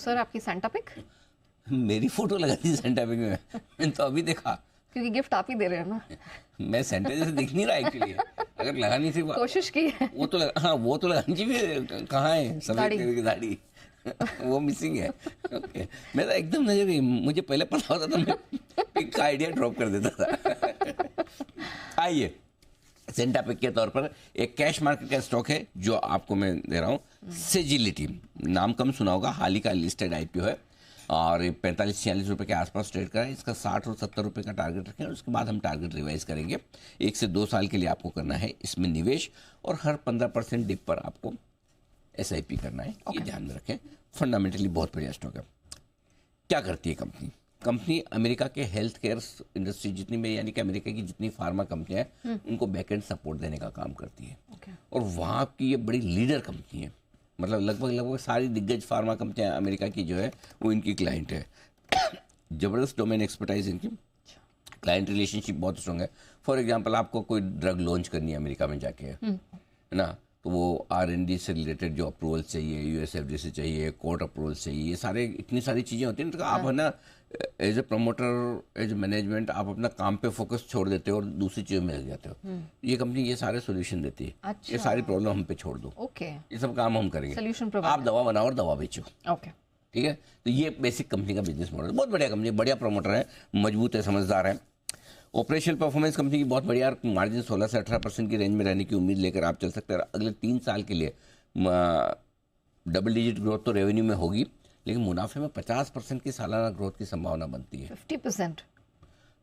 Sir आपकी Santa pick? मेरी photo लगा दी सेंटा पिक में, मैंने तो अभी देखा। क्योंकि गिफ्ट आप ही दे रहे हैं ना। मैं सेंटा जैसे दिख नहीं रहा एक्चुअली, अगर लगानी थी कोशिश की है। वो तो हाँ वो तो लगानी चाहिए। कहाँ है सफेद कलर की दाढ़ी? वो मिसिंग है। ओके, मैं तो एकदम नजर गई, मुझे पहले पता होता तो मैं पिक का आइडिया ड्रॉप कर देता था। आइए, सेंटा पिक के तौर पर एक कैश मार्केट का स्टॉक है जो आपको मैं दे रहा हूँ। सेजिलिटी, नाम कम सुना होगा, हाल ही का लिस्टेड आईपीओ है और 45-46 रुपये के आसपास ट्रेड करा है। इसका 60 और 70 रुपये का टारगेट रखें और उसके बाद हम टारगेट रिवाइज करेंगे। 1 से 2 साल के लिए आपको करना है इसमें निवेश, और हर 15% डिप पर आपको SIP करना है। ये ध्यान में रखें। फंडामेंटली बहुत बढ़िया स्टॉक है। क्या करती है कंपनी? कंपनी अमेरिका के हेल्थ केयर इंडस्ट्री जितनी में, यानी कि अमेरिका की जितनी फार्मा कंपनियां हैं उनको बैकएंड सपोर्ट देने का काम करती है। और वहाँ की ये बड़ी लीडर कंपनी है, मतलब लगभग सारी दिग्गज फार्मा कंपनियां अमेरिका की जो है वो इनकी क्लाइंट है। जबरदस्त डोमेन एक्सपर्टाइज इनकी, क्लाइंट रिलेशनशिप बहुत स्ट्रॉन्ग है। फॉर एग्जांपल आपको कोई ड्रग लॉन्च करनी है अमेरिका में जाके, है ना, तो वो R&D से रिलेटेड जो अप्रूवल चाहिए, USFDA से चाहिए, कोर्ट अप्रूवल चाहिए, ये सारे इतनी सारी चीज़ें होती हैं। तो आप है ना as a promoter, as a management, आप अपना काम पे फोकस छोड़ देते हो और दूसरी चीज़ों में लग जाते हो। ये कंपनी ये सारे सोल्यूशन देती है। अच्छा। ये सारी प्रॉब्लम हम पे छोड़ दो, ये सब काम हम करेंगे, सोल्यूशन आप दवा बनाओ और दवा बेचो। ओके, ठीक है, तो ये बेसिक कंपनी का बिजनेस मॉडल। बहुत बढ़िया कंपनी, बढ़िया प्रमोटर है, मजबूत है, समझदार है। ऑपरेशनल परफॉर्मेंस कंपनी की बहुत बढ़िया, मार्जिन 16 से 18% की रेंज में रहने की उम्मीद लेकर आप चल सकते हैं। अगले 3 साल के लिए डबल डिजिट ग्रोथ तो रेवेन्यू में होगी, लेकिन मुनाफे में 50% की सालाना ग्रोथ की संभावना बनती है। 50%?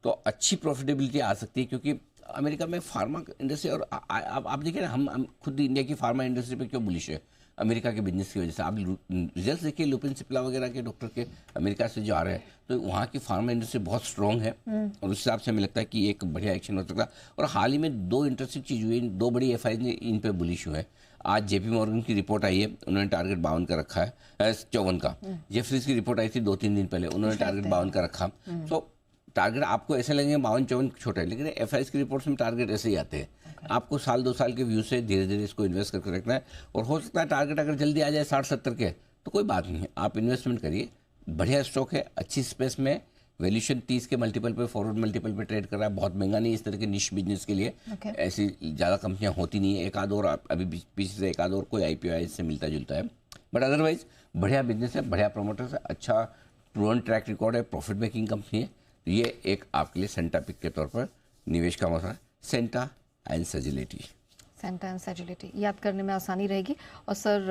तो अच्छी प्रॉफिटेबिलिटी आ सकती है, क्योंकि अमेरिका में फार्मा इंडस्ट्री, और आप देखिए ना, हम खुद इंडिया की फार्मा इंडस्ट्री पे क्यों बुलिश है, अमेरिका के बिजनेस की वजह से। आप रिजल्ट देखिए, लुपिन सिप्ला वगैरह के डॉक्टर के अमेरिका से जो आ रहे हैं, तो वहाँ की फार्मा इंडस्ट्री बहुत स्ट्रॉन्ग है और उस हिसाब से हमें लगता है कि एक बढ़िया एक्शन हो सकता है। और हाल ही में 2 इंटरेस्टिंग चीज़ हुई, 2 बड़ी FI ने इन पे बुलिश हुए हैं। आज JP मॉर्गन की रिपोर्ट आई है, उन्होंने टारगेट 52 का रखा है, 54 का। जेफरीज की रिपोर्ट आई थी 2-3 दिन पहले, उन्होंने टारगेट 52 का रखा। तो टारगेट आपको ऐसे लगेंगे 52-54 छोटे हैं, लेकिन FI की रिपोर्ट्स में टारगेट ऐसे ही आते हैं। आपको साल 2 साल के व्यू से धीरे धीरे इसको इन्वेस्ट करके रखना है, और हो सकता है टारगेट अगर जल्दी आ जाए 60-70 के, तो कोई बात नहीं है, आप इन्वेस्टमेंट करिए। बढ़िया स्टॉक है, अच्छी स्पेस में, वैल्यूएशन 30 के मल्टीपल पे, फॉरवर्ड मल्टीपल पे ट्रेड कर रहा है। बहुत महंगा नहीं इस तरह के निश बिजनेस के लिए। ऐसी ज़्यादा कंपनियां होती नहीं है, एक आध और अभी पीछे से एक आध और कोई IPO इससे मिलता जुलता है, बट अदरवाइज बढ़िया बिजनेस है, बढ़िया प्रमोटर्स है, अच्छा प्रूवन ट्रैक रिकॉर्ड है, प्रॉफिट मेकिंग कंपनी है। तो ये एक आपके लिए सेंटा पिक के तौर पर निवेश का मौका है। सेंटा एंड सेजिलिटी, सेंटा एंड सेजिलिटी याद करने में आसानी रहेगी। और सर